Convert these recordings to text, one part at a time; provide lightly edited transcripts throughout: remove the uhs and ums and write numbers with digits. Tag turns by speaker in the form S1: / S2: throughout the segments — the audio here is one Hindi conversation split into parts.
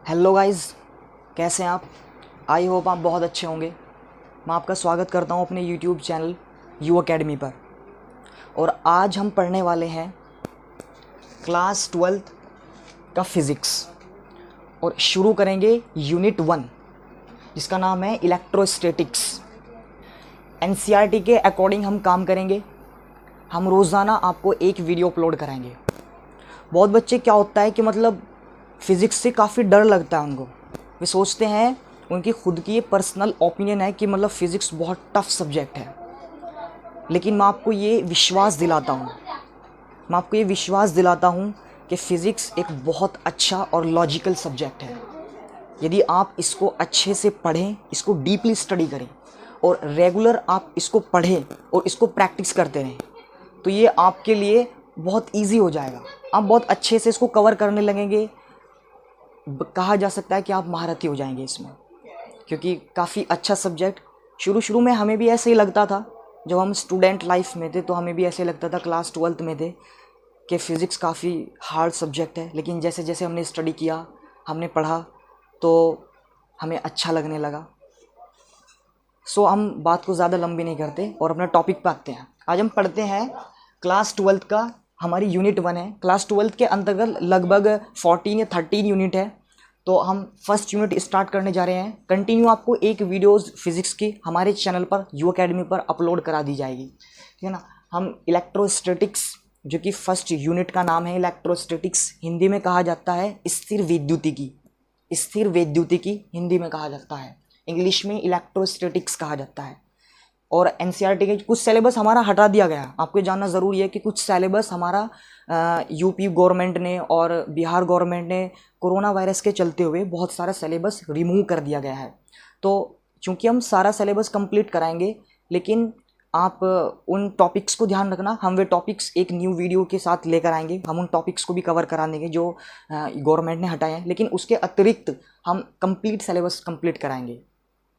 S1: हेलो गाइस, कैसे हैं आप। आई होप आप बहुत अच्छे होंगे। मैं आपका स्वागत करता हूं अपने यूट्यूब चैनल यू अकेडमी पर। और आज हम पढ़ने वाले हैं क्लास 12th का फिज़िक्स और शुरू करेंगे यूनिट 1 जिसका नाम है इलेक्ट्रोस्टैटिक्स। एनसीईआरटी के अकॉर्डिंग हम काम करेंगे। हम रोज़ाना आपको एक वीडियो अपलोड कराएंगे। बहुत बच्चे क्या होता है कि मतलब फ़िज़िक्स से काफ़ी डर लगता है उनको। वे सोचते हैं, उनकी खुद की ये पर्सनल ओपिनियन है कि मतलब फ़िज़िक्स बहुत टफ सब्जेक्ट है। लेकिन मैं आपको ये विश्वास दिलाता हूँ कि फ़िज़िक्स एक बहुत अच्छा और लॉजिकल सब्जेक्ट है। यदि आप इसको अच्छे से पढ़ें, इसको डीपली स्टडी करें और रेगुलर आप इसको पढ़ें और इसको प्रैक्टिस करते रहें तो ये आपके लिए बहुत ईजी हो जाएगा। आप बहुत अच्छे से इसको कवर करने लगेंगे। कहा जा सकता है कि आप महारथी हो जाएंगे इसमें, क्योंकि काफ़ी अच्छा सब्जेक्ट। शुरू में हमें भी ऐसे ही लगता था, जब हम स्टूडेंट लाइफ में थे तो हमें भी ऐसे लगता था, क्लास 12th में थे, कि फ़िज़िक्स काफ़ी हार्ड सब्जेक्ट है। लेकिन जैसे जैसे हमने स्टडी किया, हमने पढ़ा, तो हमें अच्छा लगने लगा। सो हम बात को ज़्यादा लंबी नहीं करते और अपने टॉपिक पे आते हैं। आज हम पढ़ते हैं क्लास 12th का, हमारी यूनिट 1 है। क्लास 12th के अंतर्गत लगभग 14 या 13 यूनिट है। तो हम फर्स्ट यूनिट स्टार्ट करने जा रहे हैं। कंटिन्यू आपको एक वीडियोज़ फिज़िक्स की हमारे चैनल पर यू अकेडमी पर अपलोड करा दी जाएगी, ठीक है ना। हम इलेक्ट्रोस्टैटिक्स, जो कि फर्स्ट यूनिट का नाम है इलेक्ट्रोस्टैटिक्स, हिंदी में कहा जाता है स्थिर वैद्युतिकी। स्थिर वैद्युतिकी हिंदी में कहा जाता है, इंग्लिश में इलेक्ट्रोस्टैटिक्स कहा जाता है। और एनसीईआरटी के कुछ सिलेबस हमारा हटा दिया गया। आपको जानना ज़रूरी है कि कुछ सिलेबस हमारा यूपी गवर्नमेंट ने और बिहार गवर्नमेंट ने कोरोना वायरस के चलते हुए बहुत सारा सिलेबस रिमूव कर दिया गया है। तो चूँकि हम सारा सिलेबस कंप्लीट कराएंगे, लेकिन आप उन टॉपिक्स को ध्यान रखना। हम वे टॉपिक्स एक न्यू वीडियो के साथ लेकर आएंगे। हम उन टॉपिक्स को भी कवर करा देंगे जो गवर्नमेंट ने हटाए हैं, लेकिन उसके अतिरिक्त हम कंप्लीट सिलेबस कंप्लीट कराएंगे।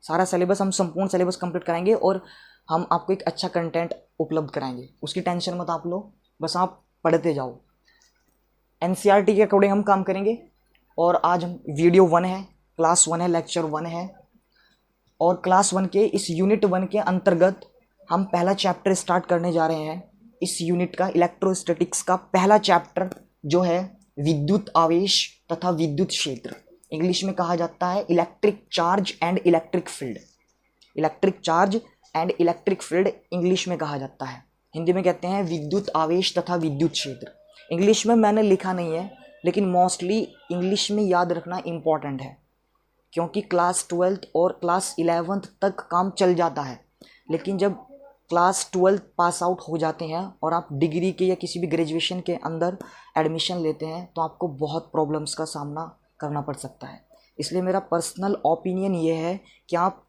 S1: सारा सिलेबस, हम संपूर्ण सिलेबस कंप्लीट कराएंगे और हम आपको एक अच्छा कंटेंट उपलब्ध कराएंगे। उसकी टेंशन मत आप लो, बस आप पढ़ते जाओ। एनसीईआरटी के अकॉर्डिंग हम काम करेंगे। और आज हम वीडियो 1 है, क्लास 1 है, लेक्चर 1 है। और क्लास 1 के इस यूनिट 1 के अंतर्गत हम पहला चैप्टर स्टार्ट करने जा रहे हैं। इस यूनिट का इलेक्ट्रोस्टैटिक्स का पहला चैप्टर जो है विद्युत आवेश तथा विद्युत क्षेत्र, इंग्लिश में कहा जाता है electric charge and electric field. Electric charge and electric field English में कहा जाता है, हिंदी में कहते हैं विद्युत आवेश तथा विद्युत क्षेत्र। इंग्लिश में मैंने लिखा नहीं है, लेकिन मोस्टली इंग्लिश में याद रखना इम्पॉर्टेंट है, क्योंकि क्लास 12th और क्लास 11th तक काम चल जाता है। लेकिन जब क्लास 12th पास आउट हो जाते हैं और आप डिग्री के या किसी भी ग्रेजुएशन के अंदर एडमिशन लेते हैं, तो आपको बहुत प्रॉब्लम्स का सामना करना पड़ सकता है। इसलिए मेरा पर्सनल ओपिनियन ये है कि आप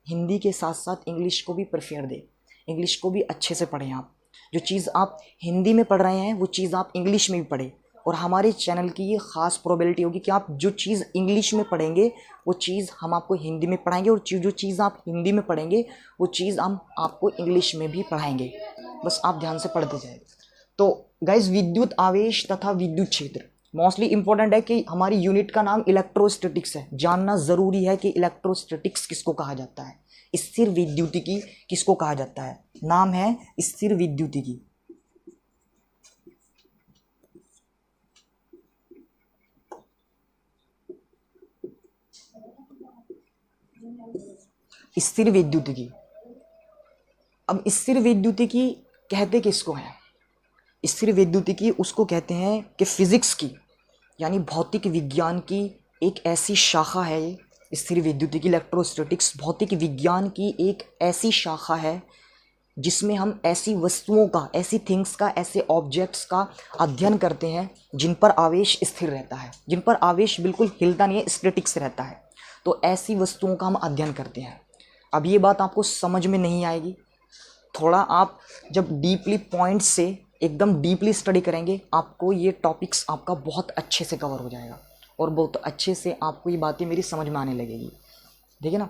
S1: हिंदी के साथ साथ इंग्लिश को भी प्रेफर दें, इंग्लिश को भी अच्छे से पढ़ें। आप जो चीज़ आप हिंदी में पढ़ रहे हैं वो चीज़ आप इंग्लिश में भी पढ़ें। और हमारे चैनल की ये ख़ास प्रोबेबिलिटी होगी कि आप जो चीज़ इंग्लिश में पढ़ेंगे वो चीज़ हम आपको हिंदी में पढ़ाएंगे, और जो चीज़ आप हिंदी में पढ़ेंगे वो चीज़ हम आपको इंग्लिश में भी पढ़ाएंगे। बस आप ध्यान से पढ़ते जाएं। तो गाइज, विद्युत आवेश तथा विद्युत क्षेत्र मोस्टली इंपॉर्टेंट है कि हमारी यूनिट का नाम इलेक्ट्रोस्टैटिक्स है। जानना ज़रूरी है कि इलेक्ट्रोस्टैटिक्स किसको कहा जाता है, स्थिर विद्युतिकी किसको कहा जाता है। नाम है स्थिर विद्युतिकी। स्थिर विद्युतिकी। अब स्थिर विद्युतिकी कहते किसको है? स्थिर विद्युतिकी उसको कहते हैं कि फिजिक्स की, यानी भौतिक विज्ञान की एक ऐसी शाखा है। ये स्थिर विद्युतिकी, इलेक्ट्रोस्टैटिक्स भौतिक विज्ञान की एक ऐसी शाखा है जिसमें हम ऐसी वस्तुओं का, ऐसी थिंग्स का, ऐसे ऑब्जेक्ट्स का अध्ययन करते हैं जिन पर आवेश स्थिर रहता है, जिन पर आवेश बिल्कुल हिलता नहीं है, स्टैटिक्स रहता है। तो ऐसी वस्तुओं का हम अध्ययन करते हैं। अब ये बात आपको समझ में नहीं आएगी। थोड़ा आप जब डीपली पॉइंट्स से एकदम डीपली स्टडी करेंगे, आपको ये टॉपिक्स आपका बहुत अच्छे से कवर हो जाएगा और बहुत अच्छे से आपको ये बातें मेरी समझ में आने लगेगी। देखिए ना,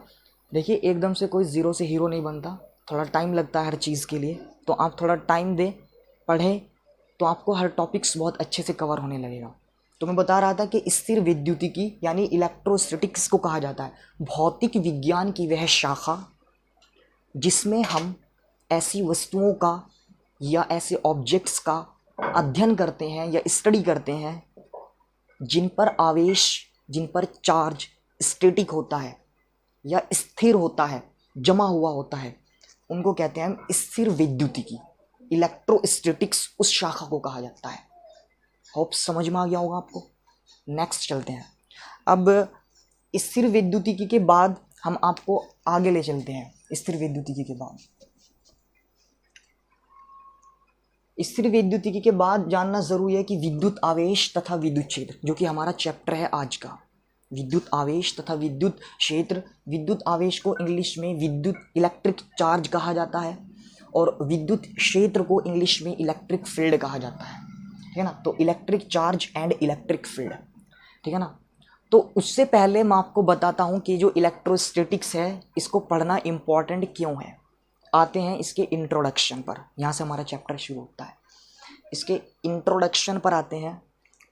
S1: देखिए एकदम से कोई ज़ीरो से हीरो नहीं बनता, थोड़ा टाइम लगता है हर चीज़ के लिए। तो आप थोड़ा टाइम दें, पढ़ें, तो आपको हर टॉपिक्स बहुत अच्छे से कवर होने लगेगा। तो मैं बता रहा था कि स्थिर विद्युतिकी यानी इलेक्ट्रोस्टैटिक्स को कहा जाता है भौतिक विज्ञान की वह शाखा जिसमें हम ऐसी वस्तुओं का या ऐसे ऑब्जेक्ट्स का अध्ययन करते हैं या स्टडी करते हैं जिन पर आवेश, जिन पर चार्ज स्टैटिक होता है या स्थिर होता है, जमा हुआ होता है, उनको कहते हैं हम स्थिर विद्युतिकी। इलेक्ट्रोस्टैटिक्स उस शाखा को कहा जाता है। होप समझ में आ गया होगा आपको। नेक्स्ट चलते हैं। अब स्थिर विद्युतिकी के बाद हम आपको आगे ले चलते हैं। स्थिर विद्युतिकी के बाद, स्थिर विद्युतिकी के बाद जानना जरूरी है कि विद्युत आवेश तथा विद्युत क्षेत्र, जो कि हमारा चैप्टर है आज का, विद्युत आवेश तथा विद्युत क्षेत्र। विद्युत आवेश को इंग्लिश में विद्युत इलेक्ट्रिक चार्ज कहा जाता है और विद्युत क्षेत्र को इंग्लिश में इलेक्ट्रिक फील्ड कहा जाता है, ठीक है ना। तो electric charge and electric field, ठीक है ना। तो उससे पहले मैं आपको बताता हूँ कि जो इलेक्ट्रोस्टैटिक्स है इसको पढ़ना इम्पॉर्टेंट क्यों है। आते हैं इसके इंट्रोडक्शन पर, यहाँ से हमारा चैप्टर शुरू होता है। इसके इंट्रोडक्शन पर आते हैं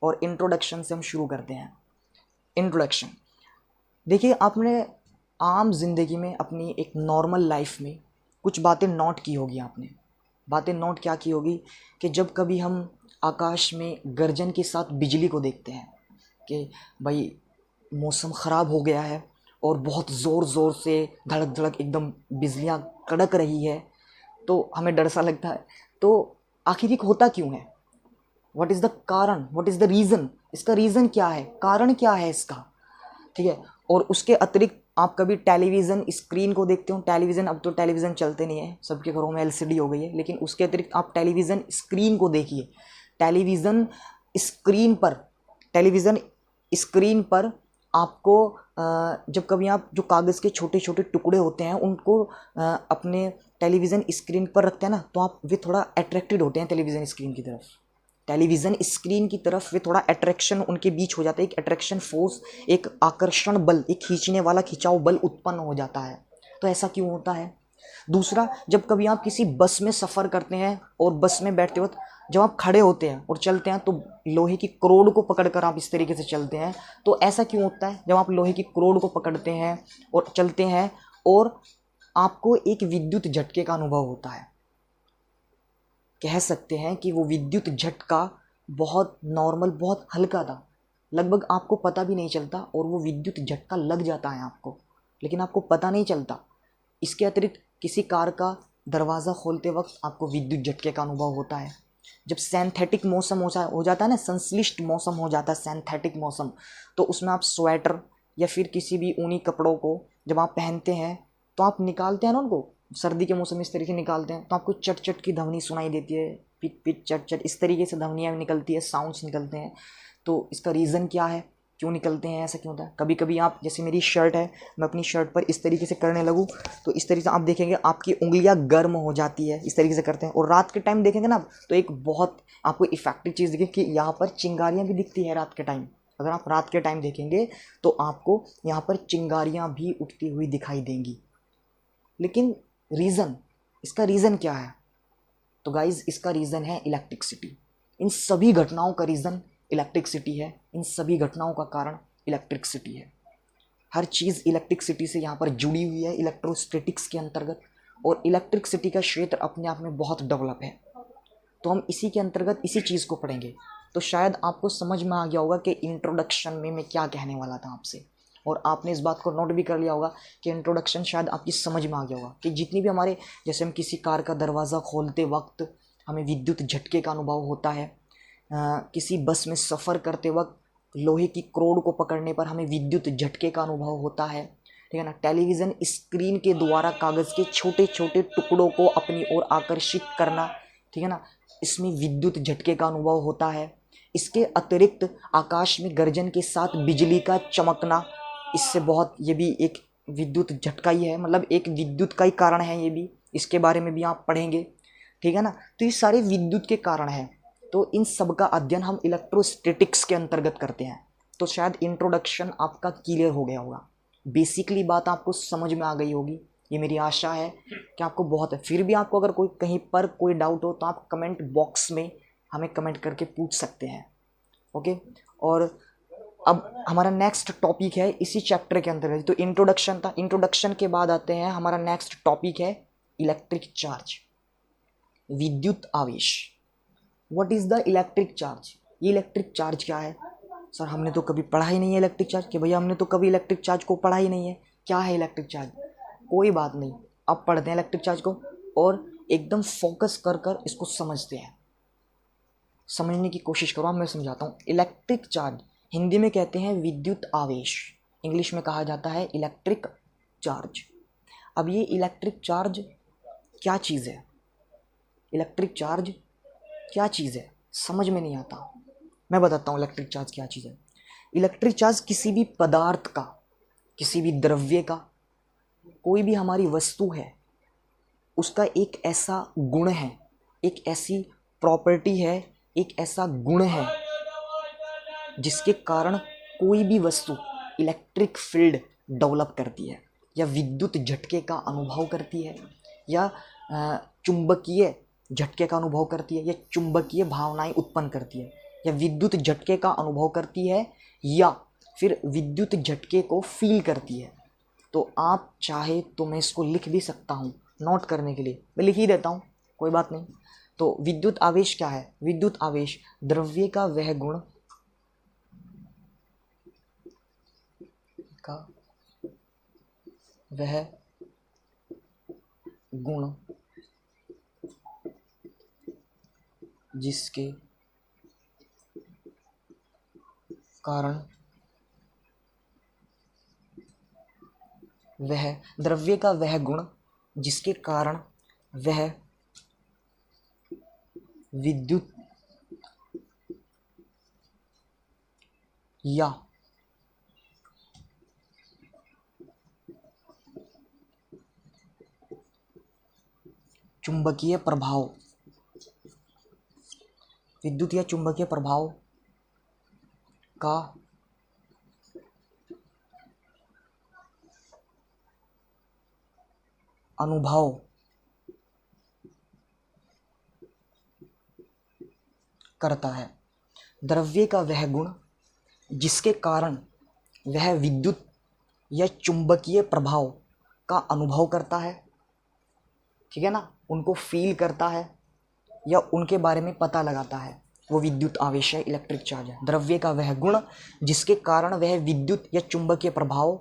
S1: और इंट्रोडक्शन से हम शुरू करते हैं। इंट्रोडक्शन, देखिए आपने आम जिंदगी में अपनी एक नॉर्मल लाइफ में कुछ बातें नोट की होगी। आपने बातें नोट क्या की होगी कि जब कभी हम आकाश में गर्जन के साथ बिजली को देखते हैं कि भाई मौसम ख़राब हो गया है और बहुत ज़ोर ज़ोर से धड़क धड़क एकदम बिजलियाँ कड़क रही है, तो हमें डर सा लगता है। तो आखिर ये होता क्यों है? व्हाट इज़ द कारण, व्हाट इज़ द रीज़न? इसका रीज़न क्या है, कारण क्या है इसका, ठीक है। और उसके अतिरिक्त आप कभी टेलीविज़न स्क्रीन को देखते हो। टेलीविज़न, अब तो टेलीविज़न चलते नहीं है, सबके घरों में एलसीडी हो गई है, लेकिन उसके अतिरिक्त आप टेलीविज़न स्क्रीन को देखिए। टेलीविज़न स्क्रीन पर आपको जब कभी आप जो कागज़ के छोटे छोटे टुकड़े होते हैं उनको अपने टेलीविज़न स्क्रीन पर रखते हैं ना, तो आप वे थोड़ा अट्रैक्टेड होते हैं टेलीविज़न स्क्रीन की तरफ। टेलीविज़न स्क्रीन की तरफ वे थोड़ा अट्रैक्शन उनके बीच हो जाता है, एक अट्रैक्शन फोर्स, एक आकर्षण बल, एक खींचने वाला खिंचाव बल उत्पन्न हो जाता है। तो ऐसा क्यों होता है? दूसरा, जब कभी आप किसी बस में सफ़र करते हैं और बस में बैठते वक्त जब आप खड़े होते हैं और चलते हैं तो लोहे की करोड़ को पकड़कर आप इस तरीके से चलते हैं। तो ऐसा क्यों होता है? जब आप लोहे की करोड़ को पकड़ते हैं और चलते हैं और आपको एक विद्युत झटके का अनुभव होता है, कह सकते हैं कि वो विद्युत झटका बहुत नॉर्मल, बहुत हल्का था, लगभग आपको पता भी नहीं चलता और वो विद्युत झटका लग जाता है आपको, लेकिन आपको पता नहीं चलता। इसके अतिरिक्त किसी कार का दरवाज़ा खोलते वक्त आपको विद्युत झटके का अनुभव होता है। जब सिंथेटिक मौसम हो जाता है ना, संश्लिष्ट मौसम हो जाता है, सिंथेटिक मौसम, तो उसमें आप स्वेटर या फिर किसी भी ऊनी कपड़ों को जब आप पहनते हैं तो आप निकालते हैं ना उनको, सर्दी के मौसम में इस तरीके से निकालते हैं तो आपको चट चट की ध्वनि सुनाई देती है, पिट पिट चट चट इस तरीके से ध्वनियाँ निकलती है, साउंड्स निकलते हैं। तो इसका रीज़न क्या है, क्यों निकलते हैं, ऐसा क्यों होता है? कभी कभी आप, जैसे मेरी शर्ट है, मैं अपनी शर्ट पर इस तरीके से करने लगूँ तो इस तरीके से आप देखेंगे आपकी उंगलियां गर्म हो जाती है, इस तरीके से करते हैं। और रात के टाइम देखेंगे ना तो एक बहुत आपको इफेक्टिव चीज़ दिखे कि यहाँ पर चिंगारियाँ भी दिखती है रात के टाइम। अगर आप रात के टाइम देखेंगे तो आपको यहाँ पर चिंगारियाँ भी उठती हुई दिखाई देंगी। लेकिन रीज़न, इसका रीज़न क्या है? तो गाइज, इसका रीज़न है इलेक्ट्रिसिटी। इन सभी घटनाओं का रीज़न इलेक्ट्रिसिटी है, इन सभी घटनाओं का कारण इलेक्ट्रिसिटी है। हर चीज़ इलेक्ट्रिसिटी से यहाँ पर जुड़ी हुई है इलेक्ट्रोस्टैटिक्स के अंतर्गत, और इलेक्ट्रिसिटी का क्षेत्र अपने आप में बहुत डेवलप है। तो हम इसी के अंतर्गत इसी चीज़ को पढ़ेंगे। तो शायद आपको समझ में आ गया होगा कि इंट्रोडक्शन में मैं क्या कहने वाला था आपसे, और आपने इस बात को नोट भी कर लिया होगा कि इंट्रोडक्शन शायद आपकी समझ में आ गया होगा कि जितनी भी हमारे, जैसे हम किसी कार का दरवाज़ा खोलते वक्त हमें विद्युत झटके का अनुभव होता है, किसी बस में सफ़र करते वक्त लोहे की करोड़ को पकड़ने पर हमें विद्युत झटके का अनुभव होता है, ठीक है ना। टेलीविज़न स्क्रीन के द्वारा कागज़ के छोटे छोटे टुकड़ों को अपनी ओर आकर्षित करना, ठीक है ना, इसमें विद्युत झटके का अनुभव होता है। इसके अतिरिक्त आकाश में गर्जन के साथ बिजली का चमकना, इससे बहुत, ये भी एक विद्युत झटका ही है, मतलब एक विद्युत का ही कारण है ये भी, इसके बारे में भी आप पढ़ेंगे, ठीक है ना। तो ये सारे विद्युत के कारण हैं। तो इन सब का अध्ययन हम इलेक्ट्रोस्टैटिक्स के अंतर्गत करते हैं। तो शायद इंट्रोडक्शन आपका क्लियर हो गया होगा, बेसिकली बात आपको समझ में आ गई होगी, ये मेरी आशा है कि आपको बहुत है। फिर भी आपको अगर कोई कहीं पर कोई डाउट हो तो आप कमेंट बॉक्स में हमें कमेंट करके पूछ सकते हैं, ओके। और अब हमारा नेक्स्ट टॉपिक है इसी चैप्टर के अंदर। तो इंट्रोडक्शन था, इंट्रोडक्शन के बाद आते हैं हमारा नेक्स्ट टॉपिक है इलेक्ट्रिक चार्ज, विद्युत आवेश। What is the electric charge? ये इलेक्ट्रिक चार्ज क्या है? सर हमने तो कभी पढ़ा ही नहीं है इलेक्ट्रिक चार्ज। कि भैया हमने तो कभी इलेक्ट्रिक चार्ज को पढ़ा ही नहीं है, क्या है इलेक्ट्रिक चार्ज? कोई बात नहीं, अब पढ़ते हैं इलेक्ट्रिक चार्ज को और एकदम फोकस कर कर इसको समझते हैं। समझने की कोशिश करो, मैं समझाता हूँ। इलेक्ट्रिक चार्ज हिंदी में कहते हैं विद्युत आवेश, इंग्लिश में कहा जाता है इलेक्ट्रिक चार्ज। अब ये इलेक्ट्रिक चार्ज क्या चीज़ है? इलेक्ट्रिक चार्ज क्या चीज़ है समझ में नहीं आता। मैं बताता हूँ इलेक्ट्रिक चार्ज क्या चीज़ है। इलेक्ट्रिक चार्ज किसी भी पदार्थ का, किसी भी द्रव्य का, कोई भी हमारी वस्तु है, उसका एक ऐसा गुण है, एक ऐसी प्रॉपर्टी है, एक ऐसा गुण है जिसके कारण कोई भी वस्तु इलेक्ट्रिक फील्ड डेवलप करती है, या विद्युत झटके का अनुभव करती है, या चुंबकीय झटके का अनुभव करती है, या चुंबकीय भावनाएं उत्पन्न करती है, या विद्युत झटके का अनुभव करती है, या फिर विद्युत झटके को फील करती है। तो आप चाहे तो मैं इसको लिख भी सकता हूँ नोट करने के लिए, मैं लिख ही देता हूँ, कोई बात नहीं। तो विद्युत आवेश क्या है? विद्युत आवेश द्रव्य का वह गुण जिसके कारण वह द्रव्य का वह गुण जिसके कारण वह विद्युत या चुंबकीय प्रभाव, विद्युत या चुंबकीय प्रभाव का अनुभव करता है। द्रव्य का वह गुण जिसके कारण वह विद्युत या चुंबकीय प्रभाव का अनुभव करता है, ठीक है ना, उनको फील करता है या उनके बारे में पता लगाता है, वो विद्युत आवेश है, इलेक्ट्रिक चार्ज है। द्रव्य का वह गुण जिसके कारण वह विद्युत या चुंबकीय प्रभाव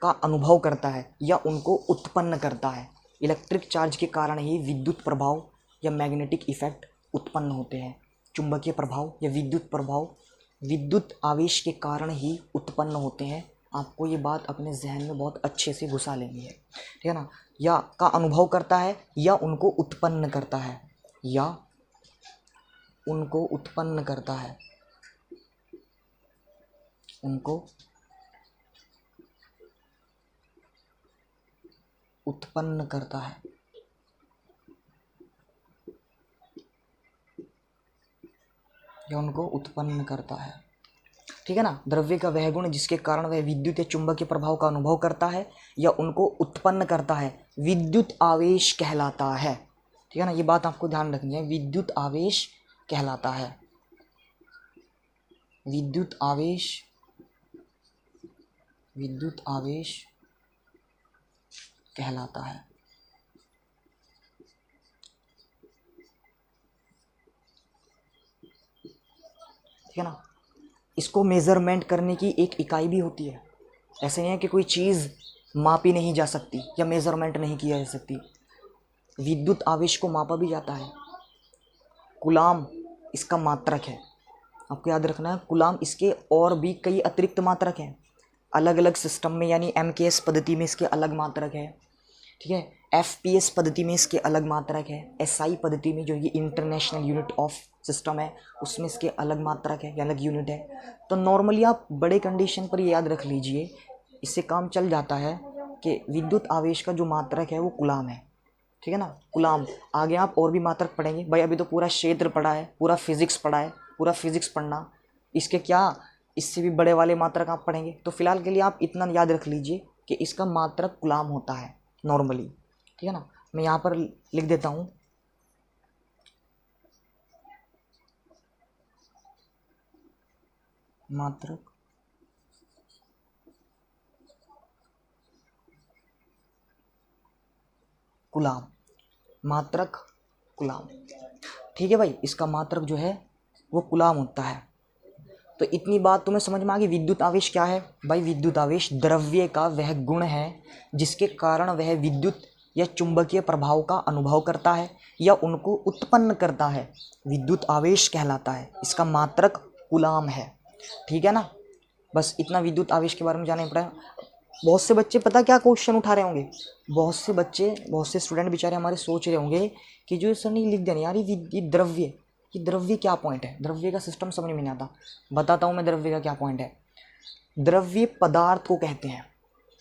S1: का अनुभव करता है या उनको उत्पन्न करता है। इलेक्ट्रिक चार्ज के कारण ही विद्युत प्रभाव या मैग्नेटिक इफेक्ट उत्पन्न होते हैं। चुंबकीय प्रभाव या विद्युत प्रभाव विद्युत आवेश के कारण ही उत्पन्न होते हैं। आपको ये बात अपने जहन में बहुत अच्छे से घुसा लेनी है, ठीक है ना। या का अनुभव करता है या उनको उत्पन्न करता है, या उनको उत्पन्न करता है, उनको उत्पन्न करता है, या उनको उत्पन्न करता है, ठीक है ना। द्रव्य का वह गुण जिसके कारण वह विद्युत या चुंबकीय प्रभाव का अनुभव करता है या उनको उत्पन्न करता है विद्युत आवेश कहलाता है, ठीक है ना। ये बात आपको ध्यान रखनी है, विद्युत आवेश कहलाता है। विद्युत आवेश, विद्युत आवेश कहलाता है। ठीक है ना। इसको मेज़रमेंट करने की एक इकाई भी होती है। ऐसे नहीं है कि कोई चीज़ मापी नहीं जा सकती या मेज़रमेंट नहीं किया जा सकती। विद्युत आवेश को मापा भी जाता है। कूलाम इसका मात्रक है, आपको याद रखना है। कूलाम, इसके और भी कई अतिरिक्त मात्रक हैं अलग अलग सिस्टम में, यानी MKS पद्धति में इसके अलग मात्रक है, ठीक है। FPS पद्धति में इसके अलग मात्रक है। SI पद्धति में जो ये इंटरनेशनल यूनिट ऑफ सिस्टम है उसमें इसके अलग मात्रक है या अलग यूनिट है। तो नॉर्मली आप बड़े कंडीशन पर याद रख लीजिए, इससे काम चल जाता है कि विद्युत आवेश का जो मात्रक है वो कूलाम है, ठीक है ना। कूलाम, आगे आप और भी मात्रक पढ़ेंगे। भाई अभी तो पूरा क्षेत्र पढ़ा है, पूरा फिजिक्स पढ़ा है, पूरा फिजिक्स पढ़ना, इसके क्या इससे भी बड़े वाले मात्रक आप पढ़ेंगे। तो फिलहाल के लिए आप इतना याद रख लीजिए कि इसका मात्रक कूलाम होता है नॉर्मली, ठीक है ना। मैं यहाँ पर लिख देता हूँ, मात्रक कूलाम, मात्रक कूलाम। ठीक है भाई, इसका मात्रक जो है वो कूलाम होता है। तो इतनी बात तुम्हें समझ में आ गई। विद्युत आवेश क्या है भाई? विद्युत आवेश द्रव्य का वह गुण है जिसके कारण वह विद्युत या चुंबकीय प्रभाव का अनुभव करता है या उनको उत्पन्न करता है, विद्युत आवेश कहलाता है। इसका मात्रक कूलाम है। ठीक है ना, बस इतना विद्युत आवेश के बारे में जानना पड़ा। बहुत से बच्चे पता क्या क्वेश्चन उठा रहे होंगे, बहुत से बच्चे, बहुत से स्टूडेंट बेचारे हमारे सोच रहे होंगे कि जो सर नहीं लिख देना यार, ये द्रव्य, कि द्रव्य क्या पॉइंट है, द्रव्य का सिस्टम समझ में नहीं आता। बताता हूँ मैं द्रव्य का क्या पॉइंट है। द्रव्य पदार्थ को कहते हैं,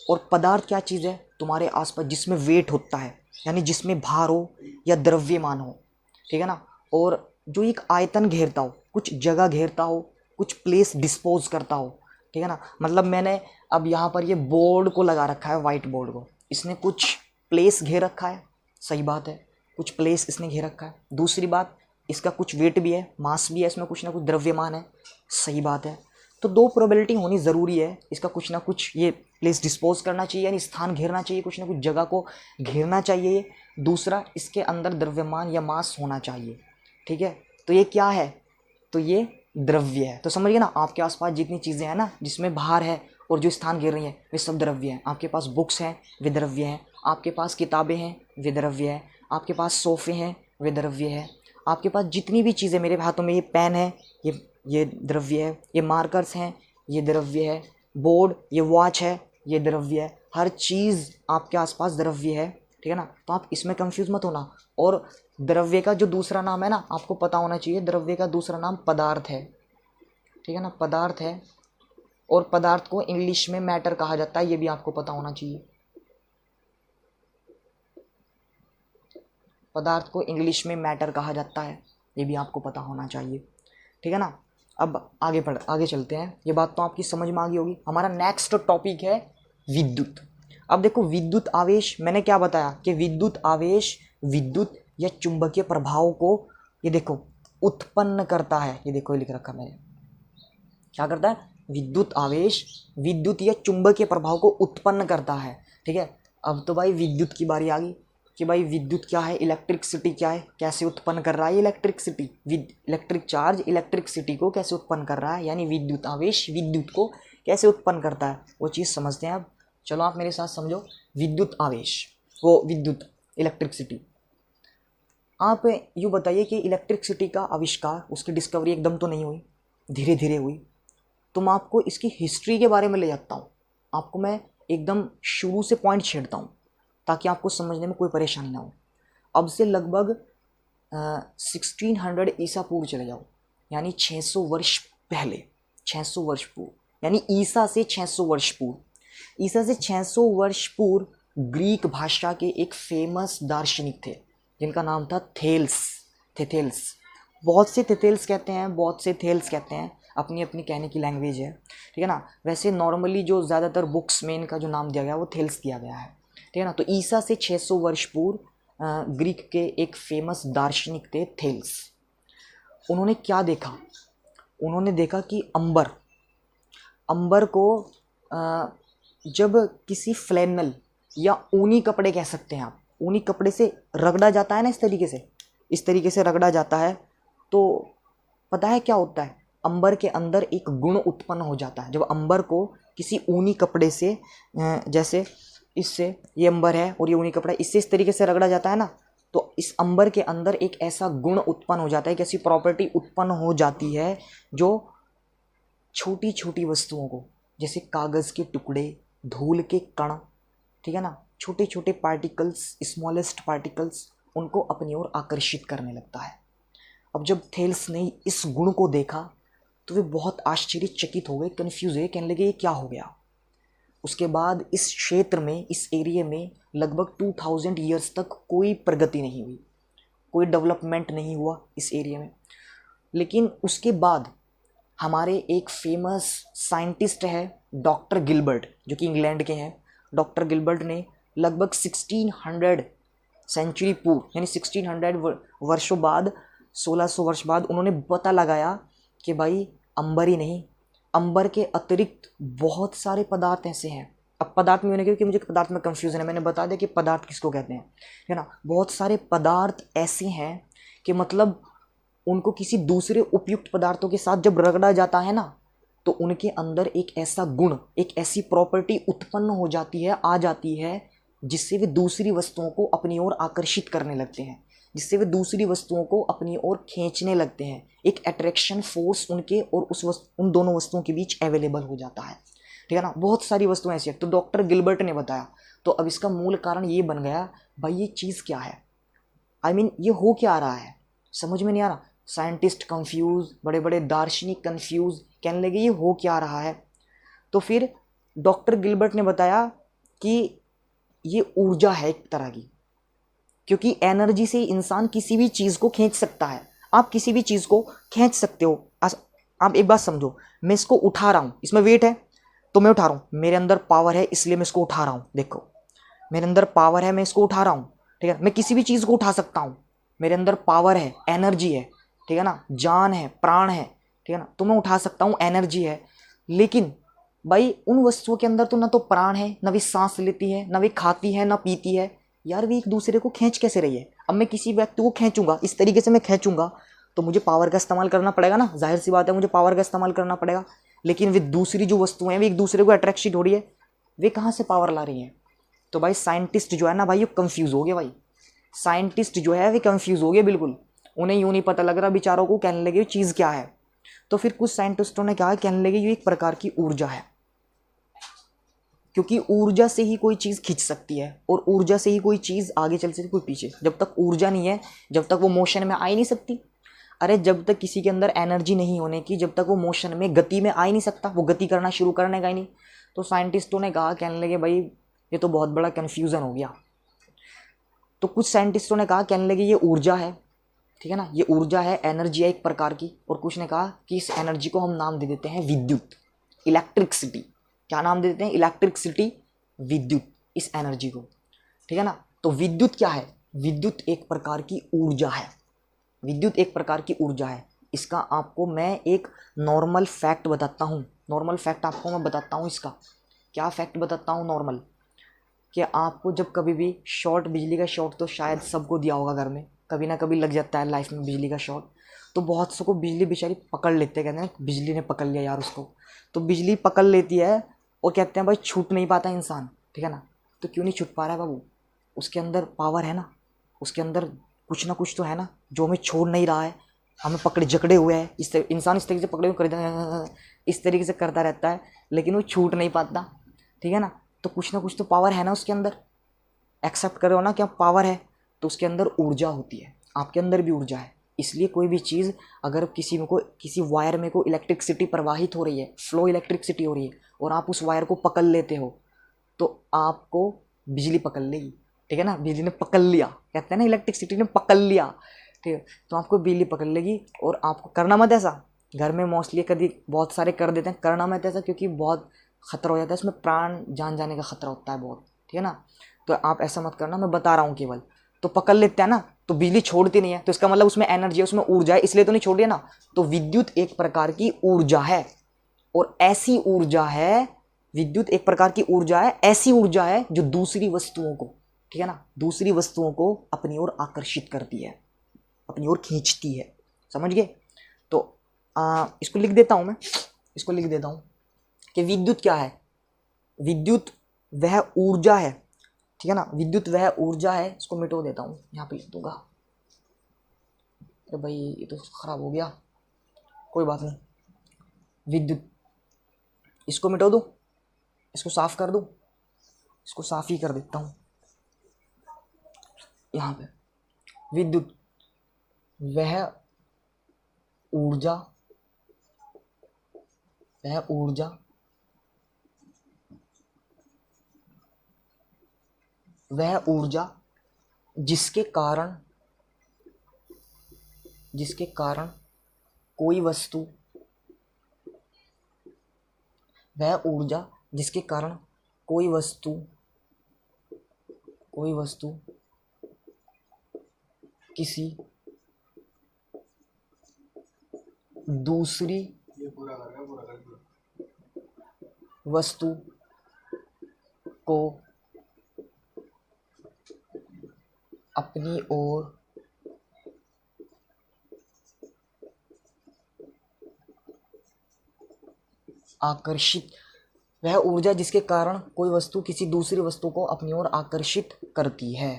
S1: और पदार्थ क्या चीज़ है तुम्हारे आसपास जिसमें वेट होता है, यानी जिसमें भार हो या द्रव्यमान हो। ठीक है ना, और जो एक आयतन घेरता हो, कुछ जगह घेरता हो, कुछ प्लेस डिस्पोज करता हो। ठीक है ना, मतलब मैंने अब यहाँ पर ये बोर्ड को लगा रखा है, वाइट बोर्ड को, इसने कुछ प्लेस घेर रखा है, सही बात है, कुछ प्लेस इसने घेर रखा है। दूसरी बात, इसका कुछ वेट भी है, मास भी है, इसमें कुछ ना कुछ द्रव्यमान है, सही बात है। तो दो प्रोबेबिलिटी होनी ज़रूरी है, इसका कुछ ना कुछ ये प्लेस डिस्पोज करना चाहिए, यानी स्थान घेरना चाहिए, कुछ ना कुछ जगह को घेरना चाहिए। दूसरा, इसके अंदर द्रव्यमान या मास होना चाहिए। ठीक है, तो ये क्या है? तो ये द्रव्य है। तो समझिए ना, आपके आसपास जितनी चीज़ें हैं ना जिसमें भार है और जो स्थान घेर रही हैं वे सब द्रव्य हैं। आपके पास बुक्स हैं, वे द्रव्य हैं। आपके पास किताबें हैं, वे द्रव्य हैं। आपके पास सोफ़े हैं, वे द्रव्य है। आपके पास जितनी भी चीज़ें, मेरे हाथों में ये पेन है, ये द्रव्य है। ये मार्कर्स हैं, ये द्रव्य है। बोर्ड, ये वॉच है, ये द्रव्य है। हर चीज़ आपके आसपास द्रव्य है। ठीक है ना, तो आप इसमें कंफ्यूज मत होना। और द्रव्य का जो दूसरा नाम है ना, आपको पता होना चाहिए, द्रव्य का दूसरा नाम पदार्थ है। ठीक है ना, पदार्थ है। और पदार्थ को इंग्लिश में मैटर कहा जाता है, ये भी आपको पता होना चाहिए। पदार्थ को इंग्लिश में मैटर कहा जाता है, ये भी आपको पता होना चाहिए। ठीक है ना, अब आगे चलते हैं। ये बात तो आपकी समझ में आ गई होगी। हमारा नेक्स्ट टॉपिक है विद्युत। अब देखो, विद्युत आवेश, मैंने क्या बताया कि विद्युत आवेश विद्युत या चुंबकीय प्रभाव को, ये देखो, उत्पन्न करता है। ये देखो, ये लिख रखा मैंने, क्या करता है? विद्युत आवेश विद्युत या चुंबकीय प्रभाव को उत्पन्न करता है। ठीक है, अब तो भाई विद्युत की बारी आ गई कि भाई विद्युत क्या है, इलेक्ट्रिसिटी क्या है, कैसे उत्पन्न कर रहा है इलेक्ट्रिसिटी, इलेक्ट्रिक चार्ज इलेक्ट्रिसिटी को कैसे उत्पन्न कर रहा है, यानी विद्युत आवेश विद्युत को कैसे उत्पन्न करता है, वो चीज़ समझते हैं। अब चलो आप मेरे साथ समझो। विद्युत आवेश, वो विद्युत इलेक्ट्रिसिटी। आप यूँ बताइए कि इलेक्ट्रिसिटी का आविष्कार, उसकी डिस्कवरी एकदम तो नहीं हुई, धीरे धीरे हुई। तो मैं आपको इसकी हिस्ट्री के बारे में ले जाता हूँ। आपको मैं एकदम शुरू से पॉइंट छेड़ता हूँ ताकि आपको समझने में कोई परेशानी ना हो। अब से लगभग 1600 ईसा पूर्व चले जाओ, यानी 600 वर्ष पहले, 600 वर्ष पूर्व, यानी ईसा से 600 वर्ष पूर्व। ईसा से 600 वर्ष पूर्व ग्रीक भाषा के एक फेमस दार्शनिक थे जिनका नाम था थेथेल्स। बहुत से थेथेल्स कहते हैं, बहुत से थेल्स कहते हैं, अपनी अपनी कहने की लैंग्वेज है। ठीक है ना, वैसे नॉर्मली जो ज़्यादातर बुक्स में इनका जो नाम दिया गया वो थेल्स दिया गया है। ठीक है ना, तो ईसा से 600 वर्ष पूर्व ग्रीक के एक फेमस दार्शनिक थे थेल्स। उन्होंने क्या देखा? उन्होंने देखा कि अंबर को जब किसी फ्लैनल या ऊनी कपड़े कह सकते हैं आप, ऊनी कपड़े से रगड़ा जाता है ना, इस तरीके से रगड़ा जाता है, तो पता है क्या होता है? अंबर के अंदर एक गुण उत्पन्न हो जाता है। जब अंबर को किसी ऊनी कपड़े से, जैसे इससे, ये अंबर है और ये ऊनी कपड़ा, इससे इस तरीके से रगड़ा जाता है ना, तो इस अंबर के अंदर एक ऐसा गुण उत्पन्न हो जाता है, एक ऐसी प्रॉपर्टी उत्पन्न हो जाती है जो छोटी छोटी वस्तुओं को, जैसे कागज़ के टुकड़े, धूल के कण, ठीक है ना, छोटे छोटे पार्टिकल्स, स्मॉलेस्ट पार्टिकल्स, उनको अपनी ओर आकर्षित करने लगता है। अब जब थेल्स ने इस गुण को देखा तो वे बहुत आश्चर्यचकित हो गए, कन्फ्यूज हुए, कहने लगे ये क्या हो गया। उसके बाद इस क्षेत्र में, इस एरिया में लगभग 2000 ईयर्स तक कोई प्रगति नहीं हुई, कोई डेवलपमेंट नहीं हुआ इस एरिया में। लेकिन उसके बाद हमारे एक फेमस साइंटिस्ट है डॉक्टर गिलबर्ट, जो कि इंग्लैंड के हैं। डॉक्टर गिलबर्ट ने लगभग 1600 सेंचुरी पूर्व, यानी 1600 वर्षों बाद, 1600 वर्ष बाद उन्होंने पता लगाया कि भाई अंबर ही नहीं, अंबर के अतिरिक्त बहुत सारे पदार्थ ऐसे हैं। अब पदार्थ में होने क्योंकि मुझे पदार्थ में कंफ्यूजन है, मैंने बता दिया कि पदार्थ किसको कहते हैं, है ना। बहुत सारे पदार्थ ऐसे हैं कि मतलब उनको किसी दूसरे उपयुक्त पदार्थों के साथ जब रगड़ा जाता है ना, तो उनके अंदर एक ऐसा गुण, एक ऐसी प्रॉपर्टी उत्पन्न हो जाती है, आ जाती है, जिससे वे दूसरी वस्तुओं को अपनी ओर आकर्षित करने लगते हैं, जिससे वे दूसरी वस्तुओं को अपनी ओर खींचने लगते हैं। एक अट्रैक्शन फोर्स उनके और उन दोनों वस्तुओं के बीच अवेलेबल हो जाता है, ठीक है ना। बहुत सारी वस्तुएं ऐसी हैं। तो डॉक्टर गिलबर्ट ने बताया, तो अब इसका मूल कारण ये बन गया, भाई ये चीज़ क्या है, आई मीन ये हो क्या रहा है, समझ में नहीं आ रहा। साइंटिस्ट कंफ्यूज, बड़े बड़े दार्शनिक कंफ्यूज, कहने लगे ये हो क्या रहा है। तो फिर डॉक्टर गिलबर्ट ने बताया कि ये ऊर्जा है एक तरह की, क्योंकि एनर्जी से इंसान किसी भी चीज़ को खींच सकता है। आप किसी भी चीज़ को खींच सकते हो। आप एक बात समझो, मैं इसको उठा रहा हूँ, इसमें वेट है तो मैं उठा रहा हूँ, मेरे अंदर पावर है इसलिए मैं इसको उठा रहा हूँ। देखो मेरे अंदर पावर है, मैं इसको उठा रहा हूँ, ठीक है। मैं किसी भी चीज़ को उठा सकता हूँ, मेरे अंदर पावर है, एनर्जी है, ठीक है ना, जान है, प्राण है, ठीक है ना, तो मैं उठा सकता हूँ, एनर्जी है। लेकिन भाई उन वस्तुओं के अंदर तो ना तो प्राण है, ना वे सांस लेती है, ना वे खाती है, ना पीती है। यार वे एक दूसरे को खींच कैसे रही है। अब मैं किसी व्यक्ति को खींचूंगा, इस तरीके से मैं खींचूंगा, तो मुझे पावर का इस्तेमाल करना पड़ेगा ना, जाहिर सी बात है मुझे पावर का इस्तेमाल करना पड़ेगा। लेकिन वे दूसरी जो वस्तुएं हैं वे एक दूसरे को अट्रैक्शन हो रही है, वे कहाँ से पावर ला रही हैं। तो भाई साइंटिस्ट जो है ना भाई, ये कंफ्यूज हो गए भाई। साइंटिस्ट जो है वे कंफ्यूज हो गए बिल्कुल। उन्हें यूं नहीं पता लग रहा बेचारों को, कहने लगे चीज़ क्या है। तो फिर कुछ साइंटिस्टों ने कहा, कहने लगे ये एक प्रकार की ऊर्जा है, क्योंकि ऊर्जा से ही कोई चीज़ खींच सकती है और ऊर्जा से ही कोई चीज़ आगे चल सकती, कोई पीछे। जब तक ऊर्जा नहीं है, जब तक वो मोशन में आ ही नहीं सकती। अरे जब तक किसी के अंदर एनर्जी नहीं होने की, जब तक वो मोशन में, गति में आ ही नहीं सकता, वो गति करना शुरू करने का ही नहीं। तो साइंटिस्टों ने कहा, कहने लगे भाई ये तो बहुत बड़ा कन्फ्यूज़न हो गया। तो कुछ साइंटिस्टों ने कहा, कहने लगे ये ऊर्जा है, ठीक है ना, ये ऊर्जा है, एनर्जी है एक प्रकार की। और कुछ ने कहा कि इस एनर्जी को हम नाम दे देते हैं विद्युत, इलेक्ट्रिसिटी। क्या नाम दे देते हैं, इलेक्ट्रिसिटी, विद्युत, इस एनर्जी को, ठीक है ना। तो विद्युत क्या है, विद्युत एक प्रकार की ऊर्जा है, विद्युत एक प्रकार की ऊर्जा है। इसका आपको मैं एक नॉर्मल फैक्ट बताता हूँ, नॉर्मल फैक्ट आपको मैं बताता हूँ। इसका क्या फैक्ट बताता हूँ नॉर्मल, कि आपको जब कभी भी शॉर्ट, बिजली का शॉर्ट तो शायद सबको दिया होगा, घर में कभी ना कभी लग जाता है लाइफ में बिजली का शॉर्ट। तो बहुत सौ को बिजली बेचारी पकड़ लेते हैं, कहते हैं बिजली ने पकड़ लिया यार उसको। तो बिजली पकड़ लेती है और कहते हैं भाई छूट नहीं पाता इंसान, ठीक है ना। तो क्यों नहीं छूट पा रहा है बाबू, उसके अंदर पावर है ना, उसके अंदर कुछ ना कुछ तो है ना जो हमें छोड़ नहीं रहा है, हमें पकड़े जकड़े हुए है। इंसान इस तरीके से पकड़े हुए कर, इस तरीके से करता रहता है, लेकिन वो छूट नहीं पाता, ठीक है ना। तो कुछ ना कुछ तो पावर है ना उसके अंदर, एक्सेप्ट करो ना क्या पावर है। तो उसके अंदर ऊर्जा होती है, आपके अंदर भी ऊर्जा है। इसलिए कोई भी चीज़, अगर किसी में को, किसी वायर में को इलेक्ट्रिसिटी प्रवाहित हो रही है, फ्लो इलेक्ट्रिसिटी हो रही है, और आप उस वायर को पकड़ लेते हो, तो आपको बिजली पकड़ लेगी, ठीक है ना। बिजली ने पकड़ लिया, कहते हैं ना इलेक्ट्रिसिटी ने पकड़ लिया, ठीक है। तो आपको बिजली पकड़ लेगी। और आपको करना मत ऐसा, घर में मोस्टली कभी बहुत सारे कर देते हैं, करना मत ऐसा, क्योंकि बहुत खतरा हो जाता है, इसमें प्राण जान जाने का खतरा होता है बहुत, ठीक है ना। तो आप ऐसा मत करना, मैं बता रहा हूँ केवल। तो पकड़ लेते हैं ना, तो बिजली छोड़ती नहीं है, तो इसका मतलब उसमें एनर्जी है, उसमें ऊर्जा है, इसलिए तो नहीं छोड़ रही है ना। तो विद्युत एक प्रकार की ऊर्जा है, और ऐसी ऊर्जा है, विद्युत एक प्रकार की ऊर्जा है, ऐसी ऊर्जा है जो दूसरी वस्तुओं को, ठीक है ना, दूसरी वस्तुओं को अपनी ओर आकर्षित करती है, अपनी ओर खींचती है, समझ गए। तो इसको लिख देता हूं मैं, इसको लिख देता हूं कि विद्युत क्या है, विद्युत वह ऊर्जा है, ठीक है ना, विद्युत वह ऊर्जा है। इसको मिटो देता हूँ, यहाँ पे लिख दूंगा। अरे भाई ये तो खराब हो गया, कोई बात नहीं। विद्युत, इसको मिटो दूँ, इसको साफ कर दूँ, इसको साफ ही कर देता हूँ। यहाँ पे विद्युत वह ऊर्जा, वह ऊर्जा वह ऊर्जा जिसके कारण, जिसके कारण कोई वस्तु, वह ऊर्जा जिसके कारण कोई वस्तु, कोई वस्तु किसी दूसरी, वस्तु को अपनी ओर आकर्षित, वह ऊर्जा जिसके कारण कोई वस्तु किसी दूसरी वस्तु को अपनी ओर आकर्षित करती है,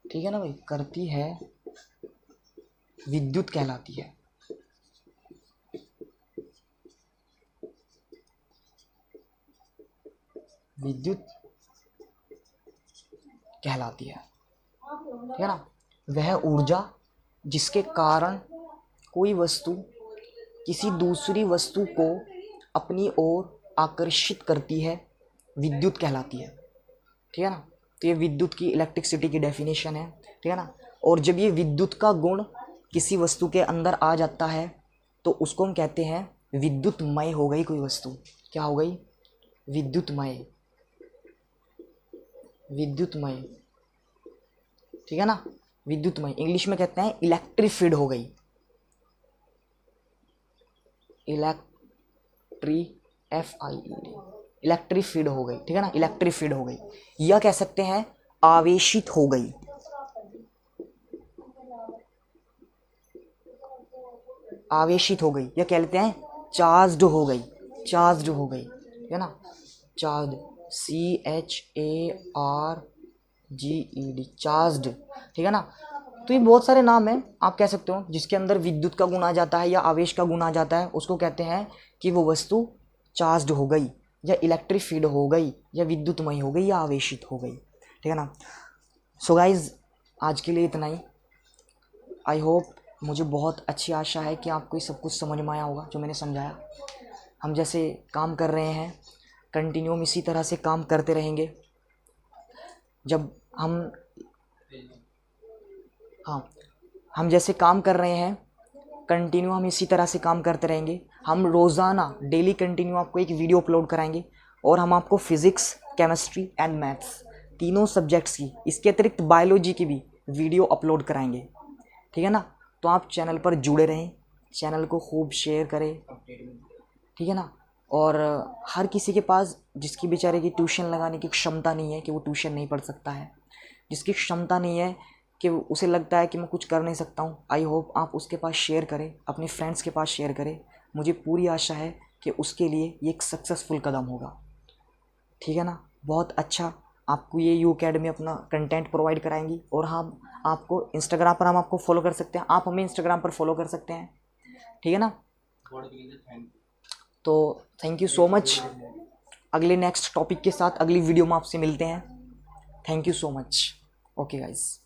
S1: ठीक है ना भाई, करती है, विद्युत कहलाती है। विद्युत कहलाती है, ठीक है ना। वह ऊर्जा जिसके कारण कोई वस्तु किसी दूसरी वस्तु को अपनी ओर आकर्षित करती है, विद्युत कहलाती है, ठीक है ना। तो ये विद्युत की, इलेक्ट्रिसिटी की डेफिनेशन है, ठीक है ना। और जब ये विद्युत का गुण किसी वस्तु के अंदर आ जाता है तो उसको हम कहते हैं विद्युतमय हो गई कोई वस्तु। क्या हो गई? विद्युतमय, विद्युतमय, ठीक है ना, विद्युतमय। इंग्लिश में कहते हैं इलेक्ट्रीफाइड हो गई, इलेक्ट्रीफाइड हो गई, ठीक है ना, इलेक्ट्रीफाइड हो गई। या कह सकते हैं आवेशित हो गई, आवेशित हो गई, या कह लेते हैं चार्ज्ड हो गई, चार्ज्ड हो गई, ठीक है ना, चार्ज, CHARGED, चार्ज्ड, ठीक है ना। तो ये बहुत सारे नाम हैं, आप कह सकते हो, जिसके अंदर विद्युत का गुण आ जाता है या आवेश का गुण आ जाता है, उसको कहते हैं कि वो वस्तु चार्ज्ड हो गई या इलेक्ट्रीफाइड हो गई या विद्युतमय हो गई या आवेशित हो गई, ठीक है ना। सो गाइज, आज के लिए इतना ही। आई होप, मुझे बहुत अच्छी आशा है कि आपको ये सब कुछ समझ में आया होगा जो मैंने समझाया। हम जैसे काम कर रहे हैं, कंटिन्यू हम इसी तरह से काम करते रहेंगे। जब हम जैसे काम कर रहे हैं, कंटिन्यू हम इसी तरह से काम करते रहेंगे। हम रोज़ाना डेली कंटिन्यू आपको एक वीडियो अपलोड कराएंगे और हम आपको फिज़िक्स, केमिस्ट्री एंड मैथ्स तीनों सब्जेक्ट्स की, इसके अतिरिक्त बायोलॉजी की भी वीडियो अपलोड कराएंगे, ठीक है ना। तो आप चैनल पर जुड़े रहें, चैनल को खूब शेयर करें, ठीक है ना। और हर किसी के पास, जिसकी बेचारे की ट्यूशन लगाने की क्षमता नहीं है कि वो ट्यूशन नहीं पढ़ सकता है, जिसकी क्षमता नहीं है कि उसे लगता है कि मैं कुछ कर नहीं सकता हूँ, आई होप आप उसके पास शेयर करें, अपने फ्रेंड्स के पास शेयर करें। मुझे पूरी आशा है कि उसके लिए ये एक सक्सेसफुल कदम होगा, ठीक है ना। बहुत अच्छा आपको ये यू अकेडमी अपना कंटेंट प्रोवाइड कराएंगी। और हम आपको इंस्टाग्राम पर, हम आपको फॉलो कर सकते हैं, आप हमें इंस्टाग्राम पर फॉलो कर सकते हैं, ठीक है ना। तो थैंक यू सो मच। अगले नेक्स्ट टॉपिक के साथ अगली वीडियो में आपसे मिलते हैं। Thank you so much. Okay guys.